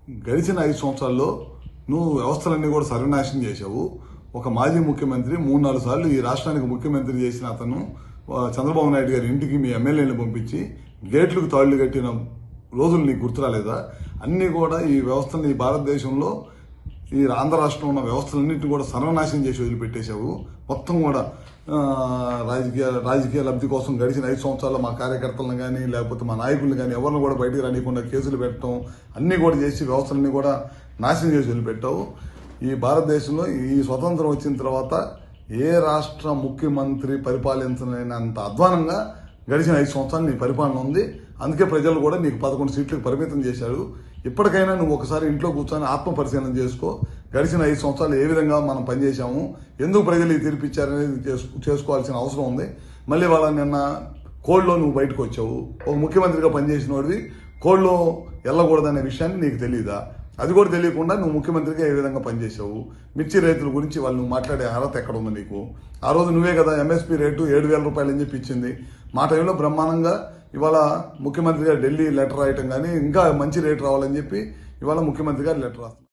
గడిచిన 5 సంవత్సరాల్లో నువ్వు వ్యవస్థలన్నీ కూడా సర్వనాశనం చేశావు. ఒక మాజీ ముఖ్యమంత్రి 3-4 సార్లు ఈ రాష్ట్రానికి ముఖ్యమంత్రి చేసిన అతను చంద్రబాబు నాయుడు గారి ఇంటికి మీ ఎమ్మెల్యేని పంపించి గేట్లకు తాళ్లు కట్టిన రోజులు నీకు గుర్తురాలేదా? అన్నీ కూడా ఈ వ్యవస్థని భారతదేశంలో ఈ ఆంధ్ర రాష్ట్రంలో ఉన్న వ్యవస్థలన్నింటినీ కూడా సర్వనాశనం చేసి వదిలిపెట్టేశావు. మొత్తం కూడా రాజకీయ లబ్ధి కోసం గడిచిన 5 సంవత్సరాల్లో మా కార్యకర్తలను కానీ లేకపోతే మా నాయకులను కానీ ఎవరిని కూడా బయటికి రానియకుండా కేసులు పెట్టడం అన్నీ కూడా చేసి వ్యవస్థలన్నీ కూడా నాశనం చేసి వదిలిపెట్టావు. ఈ భారతదేశంలో ఈ స్వతంత్రం వచ్చిన తర్వాత ఏ రాష్ట్ర ముఖ్యమంత్రి పరిపాలించలేనంత అధ్వానంగా గడిచిన 5 సంవత్సరాలు నీ పరిపాలన ఉంది. అందుకే ప్రజలు కూడా నీకు 11 సీట్లకు పరిమితం చేశారు. ఇప్పటికైనా నువ్వు ఒకసారి ఇంట్లో కూర్చొని ఆత్మ పరిశీలన చేసుకో. గడిచిన 5 సంవత్సరాలు ఏ విధంగా మనం పనిచేశాము, ఎందుకు ప్రజలు ఈ తీర్పిచ్చారనేది చేసుకోవాల్సిన అవసరం ఉంది. మళ్ళీ వాళ్ళ నిన్న కోడ్లో నువ్వు బయటకు వచ్చావు. ఒక ముఖ్యమంత్రిగా పనిచేసిన వాడివి కోడ్లో వెళ్ళకూడదనే విషయాన్ని నీకు తెలియదా? అది కూడా తెలియకుండా నువ్వు ముఖ్యమంత్రిగా ఏ విధంగా పనిచేసావు? మిర్చి రైతుల గురించి వాళ్ళు నువ్వు మాట్లాడే అర్హత ఎక్కడ ఉంది నీకు? ఆ రోజు నువ్వే కదా ఎంఎస్పీ రేటు 7,000 రూపాయలు అని చెప్పి ఇచ్చింది. మా టైంలో బ్రహ్మాండంగా ఇవాళ ముఖ్యమంత్రిగా ఢిల్లీ లెటర్ రాయటం కానీ ఇంకా మంచి రేటు రావాలని చెప్పి ఇవాళ ముఖ్యమంత్రి గారు లెటర్ రాస్తారు.